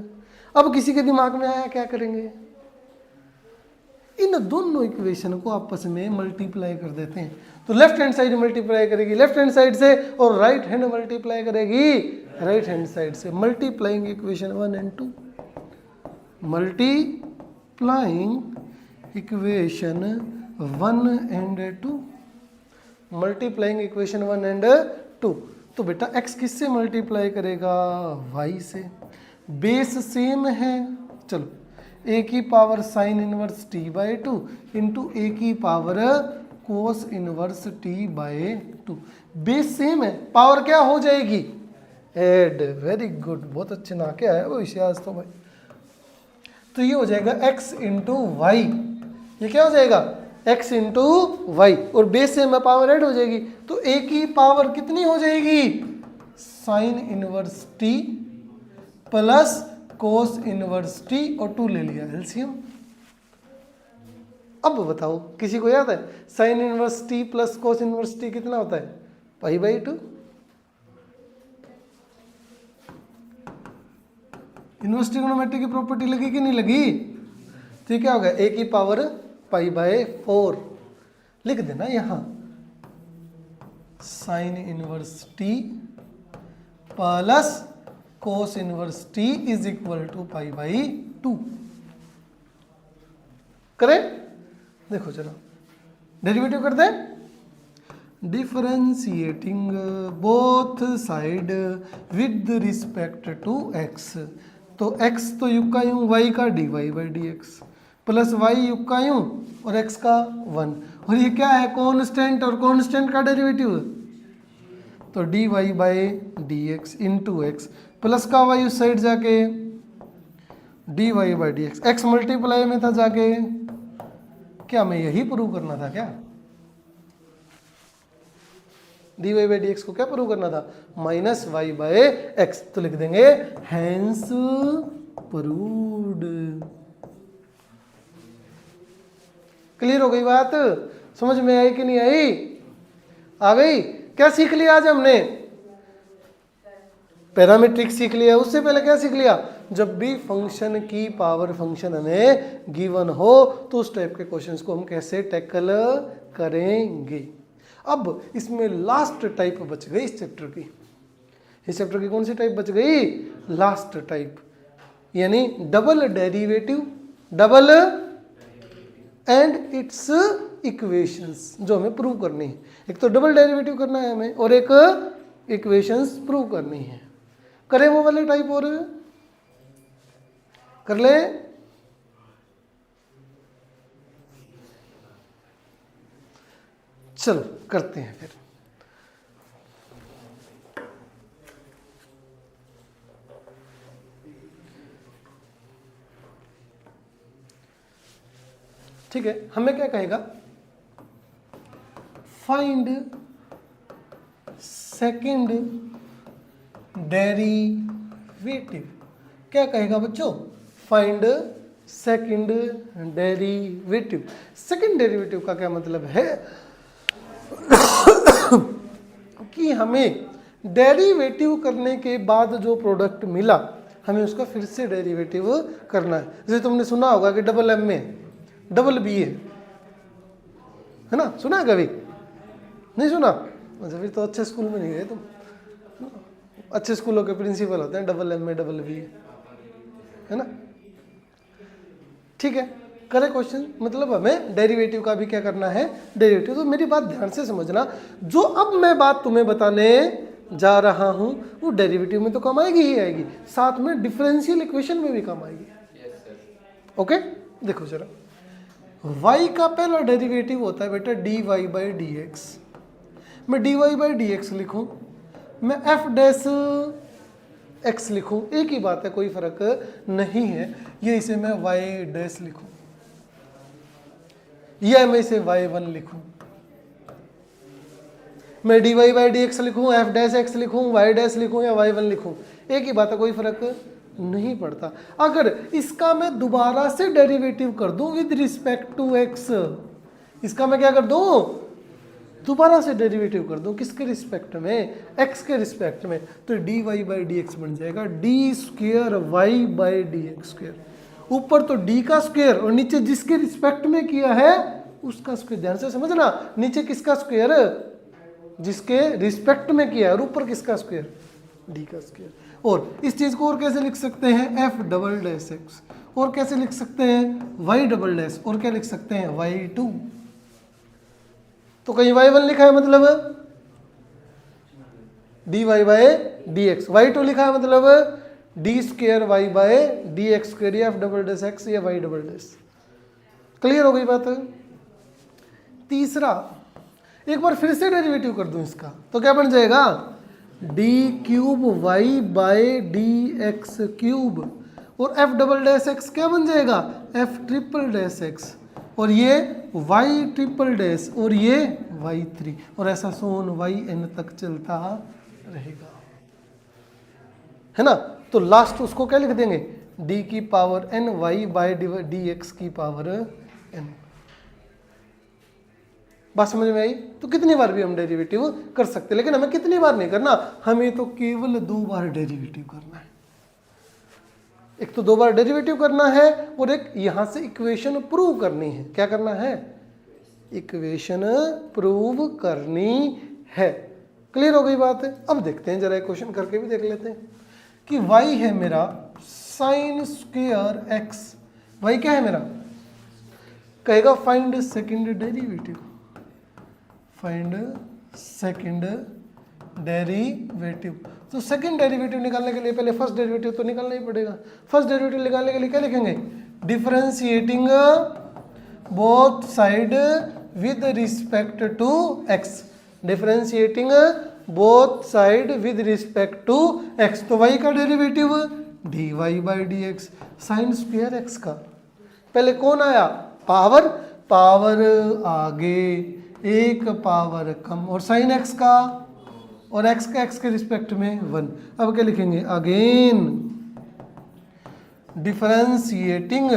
अब किसी के दिमाग में आया क्या करेंगे, इन दोनों इक्वेशन को आपस में मल्टीप्लाई कर देते हैं। तो लेफ्ट हैंड साइड मल्टीप्लाई करेगी लेफ्ट हैंड साइड से और राइट हैंड मल्टीप्लाई करेगी राइट हैंड साइड से। Multiplying equation 1 and 2, multiplying equation 1 and 2, multiplying equation 1 and 2। तो बेटा x किससे मल्टीप्लाई करेगा, y से, बेस सेम है। चलो a की power sine inverse t by 2 into a की power cos inverse t by 2, base same है, पावर क्या हो जाएगी, ऐड। वेरी गुड, बहुत अच्छे ना क्या है वो विषय आज तो भाई। तो ये हो जाएगा x इंटू वाई, ये क्या हो जाएगा x इंटू वाई, और बेस से में पावर ऐड हो जाएगी। तो a की पावर कितनी हो जाएगी, sign inverse t plus cos inverse t और 2 ले लिया एलसीएम। अब बताओ किसी को याद है sign inverse t plus cos inverse t कितना होता है, पाई बाई 2। इनवर्स ट्रिग्नोमेट्री की प्रॉपर्टी लगी कि नहीं लगी, तो ये क्या होगा, a की पावर पाई बाय 4 लिख देना यहां, sine inverse t plus cos inverse t is equal to pi by 2। करें, देखो चलो डेरिवेटिव कर दें, differentiating both side with respect to x। तो x तो यू का यूं, y का dy by d x plus y u का यूं और x का 1, और ये क्या है कांस्टेंट, और कांस्टेंट का डेरिवेटिव तो dy by d x into x plus का y उस साइड जाके dy by d x, x multiply में था जाके, क्या मैं यही प्रूव करना था क्या, dy बाई डी एक्स को क्या प्रूव करना था, माइनस वाई बाई एक्स। तो लिख देंगे हैंस प्रूव्ड। क्लियर हो गई बात, समझ में आई कि नहीं आई, आ गई। क्या सीख लिया आज हमने, पैरामीट्रिक सीख लिया, उससे पहले क्या सीख लिया, जब भी फंक्शन की पावर फंक्शन हमें गिवन हो तो उस टाइप के क्वेश्चंस को हम कैसे टैकल करेंगे। अब इसमें लास्ट टाइप बच गई इस चैप्टर की। इस चैप्टर की कौन सी टाइप बच गई, लास्ट टाइप, यानी double derivative, double and it's equations, जो हमें प्रूव करनी है। एक तो डबल डेरिवेटिव करना है हमें और एक इक्वेशंस प्रूव करनी है। करें वो वाले टाइप और कर ले। चलो करते हैं फिर। ठीक है, हमें क्या कहेगा, फाइंड सेकंड डेरिवेटिव। क्या कहेगा बच्चों, find second derivative. Second derivative का क्या मतलब है कि हमें डेरिवेटिव करने के बाद जो प्रोडक्ट मिला हमें उसका फिर से डेरिवेटिव करना है। जैसे तुमने सुना होगा कि डबल एम में डबल बी है ना, सुना है कभी, नहीं सुना? अच्छा, फिर तो अच्छे स्कूल में नहीं गए तुम। अच्छे स्कूलों के प्रिंसिपल होते हैं डबल एम में डबल बी है ना। ठीक है, करें क्वेश्चन, मतलब हमें डेरिवेटिव का भी क्या करना है, डेरिवेटिव। तो मेरी बात ध्यान से समझना, जो अब मैं बात तुम्हें बताने जा रहा हूं वो डेरिवेटिव में तो काम आएगी ही आएगी, साथ में डिफरेंशियल इक्वेशन में भी काम आएगी। ओके, देखो जरा, y का पहला डेरिवेटिव होता है बेटा dy बाई डी एक्स। मैं dy बाई डी एक्स लिखूं, मैं f डैश x लिखूं, एक ही बात है, कोई फर्क नहीं है। ये इसे मैं y डैश लिखूं या मैं इसे y1 लिखूं, मैं dy बाई डी एक्स लिखूं, f डैश x लिखूं, y डैश लिखूं या y1 लिखूं, एक ही बात है, कोई फर्क नहीं पड़ता। अगर इसका मैं दोबारा से डेरिवेटिव कर दूं विद रिस्पेक्ट टू x, इसका मैं क्या कर दूं, दोबारा से डेरिवेटिव कर दूं, किसके रिस्पेक्ट में, x के रिस्पेक्ट में, तो dy बाई डी एक्स बन जाएगा d square y by d x square. ऊपर तो d का स्क्वायर और नीचे जिसके रिस्पेक्ट में किया है उसका स्क्वायर। ध्यान से समझना, नीचे किसका स्क्वायर, जिसके रिस्पेक्ट में किया है, और ऊपर किसका स्क्वायर, d का स्क्वायर। और इस चीज को और कैसे लिख सकते हैं, f डबल डैश x, और कैसे लिख सकते हैं y डबल डैश, और क्या लिख सकते हैं y2। तो कहीं y1 लिखा है मतलब dy by d x, y2 लिखा है मतलब d square y by d x square, या f डबल डैश x या y डबल डैश। क्लियर हो गई बात। तीसरा, एक बार फिर से डेरिवेटिव कर दूं इसका, तो क्या बन जाएगा, d cube y by d x cube, और एफ डबल डैश एक्स क्या बन जाएगा, एफ ट्रिपल डैश एक्स, और ये वाई ट्रिपल डैश, और ये वाई थ्री, और ऐसा सोन वाई एन तक चलता रहेगा, है ना। तो लास्ट उसको क्या लिख देंगे, डी की power n y by d x की पावर एन। बात समझ में आई। तो कितनी बार भी हम डेरिवेटिव कर सकते हैं, लेकिन हमें कितनी बार नहीं करना, हमें तो केवल 2 बार डेरिवेटिव करना है। एक तो 2 बार डेरिवेटिव करना है और एक यहां से इक्वेशन प्रूव करनी है। क्या करना है, इक्वेशन प्रूव करनी है। क्लियर हो गई बात है। अब देखते हैं जरा एक क्वेश्चन करके भी देख लेते हैं कि y है मेरा साइन स्क्वायर x, y क्या है मेरा, कहेगा find second derivative, find second derivative. तो सेकंड डेरिवेटिव निकालने के लिए पहले फर्स्ट डेरिवेटिव तो निकालना ही पड़ेगा। फर्स्ट डेरिवेटिव निकालने के लिए क्या लिखेंगे, differentiating both side with respect to x, differentiating both side with respect to x। तो y का derivative dy by d x, sine square x का, पहले कौन आया, पावर, पावर आगे एक पावर कम, और साइन x का, और x का x के रिस्पेक्ट में 1। अब क्या लिखेंगे, again differentiating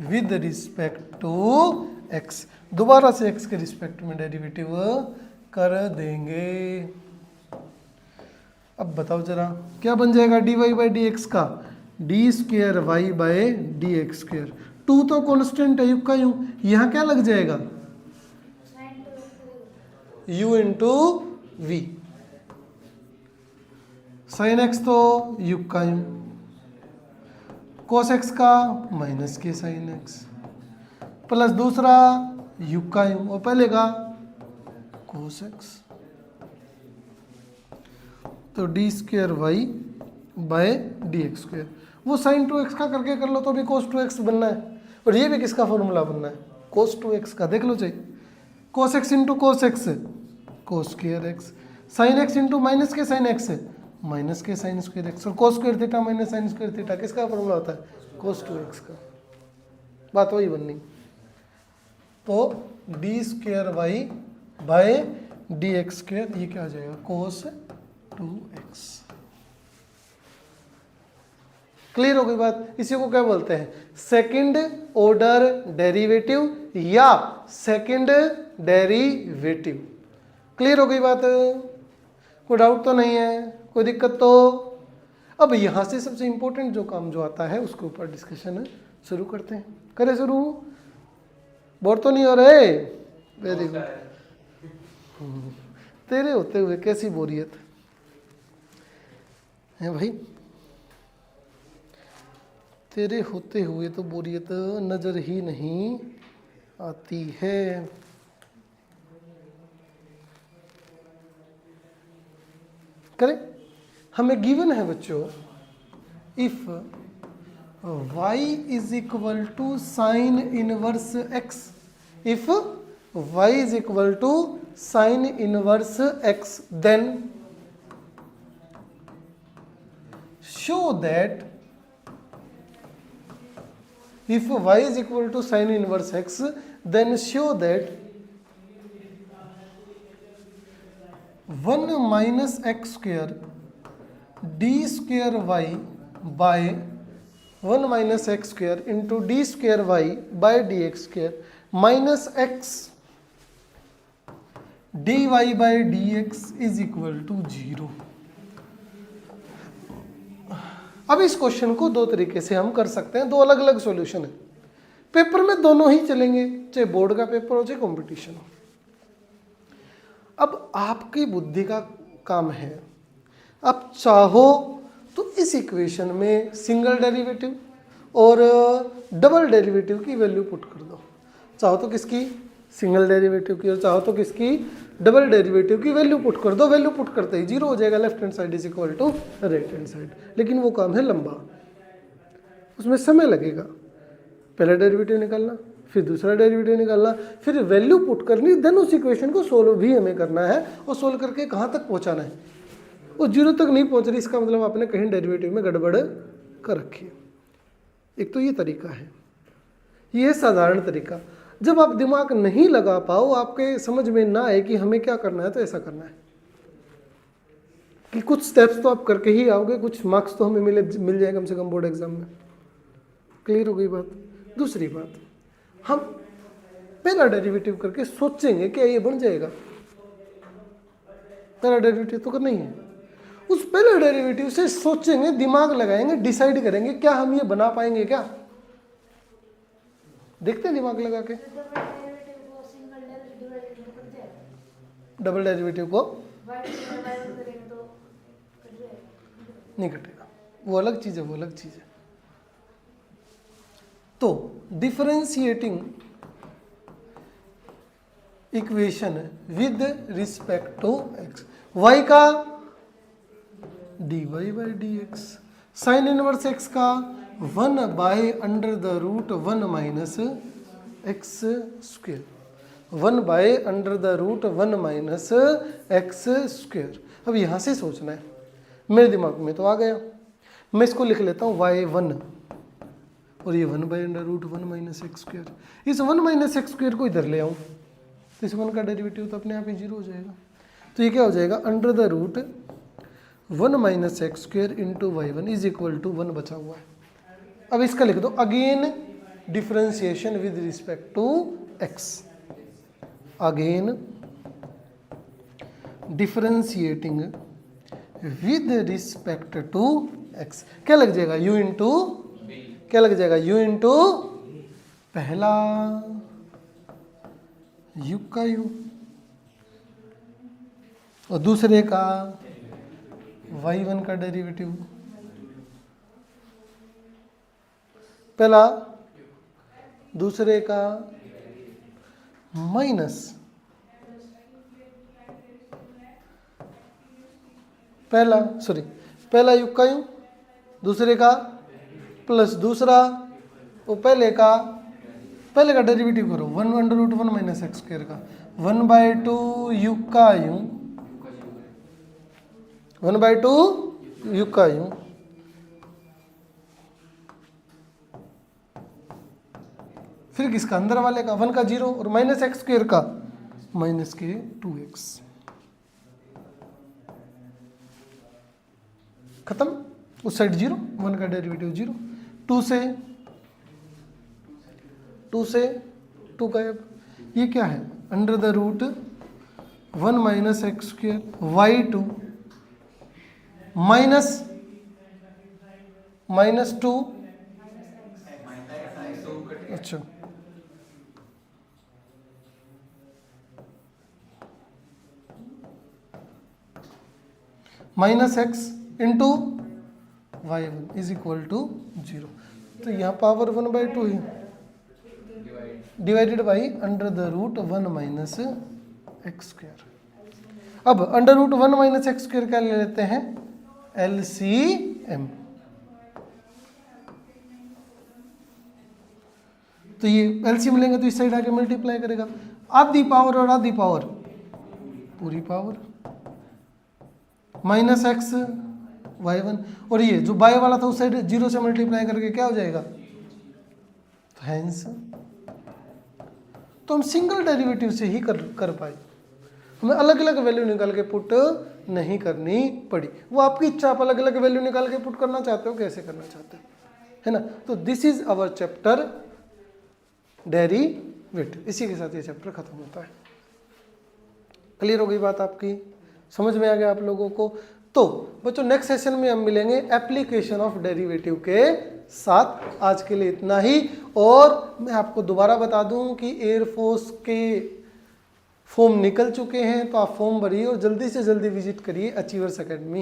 with respect to x, दोबारा से x के रिस्पेक्ट में डेरिवेटिव कर देंगे। अब बताओ जरा क्या बन जाएगा dy बाई डी एक्स का, d square y by d x square. Two तो कॉन्स्टेंट है यू का यू, यहाँ क्या लग जाएगा u into v, sine x तो यू का यू, कोस एक्स का माइनस के साइन एक्स, प्लस दूसरा यू का यू और पहले का कोस एक्स। तो d square y by d x square, वो साइन 2x का करके कर लो तो भी cos 2x बनना है, और ये भी किसका फॉर्मूला बनना है cos 2x का, देख लो चाहिए cos x into cos x cos square x, sine x into minus के साइन एक्स माइनस के साइन स्क्वेयर एक्स, और cos square theta minus sine square theta किसका फॉर्मूला होता है cos 2x का। बात वही बननी। तो d square y by d x square, ये क्या आ जाएगा cos 2x। क्लियर हो गई बात। इसी को क्या बोलते हैं सेकंड ऑर्डर डेरिवेटिव या सेकंड डेरिवेटिव। क्लियर हो गई बात, कोई डाउट तो नहीं है, कोई दिक्कत तो। अब यहां से सबसे इंपॉर्टेंट जो काम जो आता है उसके ऊपर डिस्कशन शुरू करते हैं। करें शुरू, बोर तो नहीं हो रहे? Very good. तेरे होते हुए कैसी बोरियत है भाई, तेरे होते हुए तो बोरियत नजर ही नहीं आती है। करें, हमें गिवन है बच्चों, if y is equal to sine inverse x, if y is equal to sine inverse x, then show that if y is equal to sin inverse x, then show that 1 minus x square d square y by 1 minus x square into d square y by dx square minus x dy by dx is equal to 0। अब इस question को दो तरीके से हम कर सकते हैं, दो अलग अलग सॉल्यूशन है। पेपर में दोनों ही चलेंगे, चाहे बोर्ड का पेपर हो चाहे कंपटीशन हो। अब आपकी बुद्धि का काम है, आप चाहो तो इस इक्वेशन में सिंगल डेरिवेटिव और डबल डेरिवेटिव की वैल्यू पुट कर दो। चाहो तो किसकी सिंगल डेरिवेटिव की और चाहो तो किसकी डबल डेरिवेटिव की वैल्यू पुट कर दो। वैल्यू पुट करते ही जीरो हो जाएगा, left hand side is equal to right hand side. लेकिन वो काम है लंबा, उसमें समय लगेगा। पहला डेरिवेटिव निकालना, फिर दूसरा डेरिवेटिव निकालना, फिर वैल्यू पुट करनी, देन उस इक्वेशन को सोल्व भी हमें करना है और सोल्व करके कहाँ तक पहुँचाना है। वो जीरो तक नहीं पहुँच रही, इसका मतलब आपने कहीं डेरिवेटिव में गड़बड़ कर रखी है। एक तो ये तरीका है, ये है साधारण तरीका। जब आप दिमाग नहीं लगा पाओ, आपके समझ में ना आए कि हमें क्या करना है, तो ऐसा करना है कि कुछ स्टेप्स तो आप करके ही आओगे, कुछ मार्क्स तो हमें मिल जाए कम से कम बोर्ड एग्जाम में। क्लियर हो गई बात। दूसरी बात, हम पहला डेरिवेटिव करके सोचेंगे क्या ये बन जाएगा। पहला डेरिवेटिव तो करना ही है, उस पहले डेरिवेटिव से सोचेंगे, दिमाग लगाएंगे, डिसाइड करेंगे क्या हम ये बना पाएंगे क्या। देखते हैं दिमाग लगा के। डबल डेरिवेटिव को नहीं कटेगा, वो अलग चीज है, वो अलग चीज है। तो differentiating equation with respect to x, y का d y by d x, sine inverse x का 1 by under the root 1 minus x square, 1 by under the root 1 minus x square. अब यहाँ से सोचना है, मेरे दिमाग में तो आ गया, मैं इसको लिख लेता हूँ y1 और ये 1 by under root 1 minus x square. इस 1 माइनस एक्स स्क्वेयर को इधर ले आऊँ तो इस 1 का डेरिवेटिव तो अपने आप ही जीरो हो जाएगा। तो ये क्या हो जाएगा, under the root 1 minus x square into y1 is equal to 1 बचा हुआ है। अब इसका लिख दो again differentiation with respect to x, again differentiating with respect to x. क्या लग जाएगा u इंटू, क्या लग जाएगा u इंटू पहला u का u और दूसरे का y1 का डेरिवेटिव। पहला दूसरे का माइनस पहला यू का यू, दूसरे का प्लस दूसरा और पहले का डेरिवेटिव करो 1/√1 माइनस एक्स स्क्वायर का 1/2 यू का यू 1/2 यू का यू फिर किसका अंदर वाले का 1 का 0 और माइनस एक्स स्क्वायर का माइनस के 2x। खत्म। उस साइड 0, 1 का डेरिवेटिव 0, 2 से 2 गायब। ये क्या है √1 minus x square y2 minus 2। अच्छा minus x into y1 is equal to 0। तो यहाँ पावर 1/2 है divided by √1 minus x square. अब √1 माइनस एक्स स्क्वायर क्या ले लेते हैं LCM। तो ये LCM लेंगे तो इस साइड आके मल्टीप्लाई करेगा, आधी पावर और आधी पावर पूरी पावर माइनस एक्स y1 और ये जो बाय वाला था उस साइड 0 से मल्टीप्लाई करके क्या हो जाएगा हैंस। तो हम सिंगल डेरिवेटिव से ही कर पाए, हमें अलग अलग वैल्यू निकाल के पुट नहीं करनी पड़ी। वो आपकी इच्छा, आप अलग अलग वैल्यू निकाल के पुट करना चाहते हो कैसे करना चाहते हो, है ना। तो this is our chapter derivative. इसी के साथ ये चैप्टर खत्म होता है। क्लियर हो गई बात आपकी, समझ में आ गया आप लोगों को। तो बच्चों नेक्स्ट सेशन में हम मिलेंगे एप्लीकेशन ऑफ डेरिवेटिव के साथ। आज के लिए इतना ही। और मैं आपको दोबारा बता दूं कि एयरफोर्स के फॉर्म निकल चुके हैं, तो आप फॉर्म भरिए और जल्दी से जल्दी विजिट करिए अचीवर्स एकेडमी।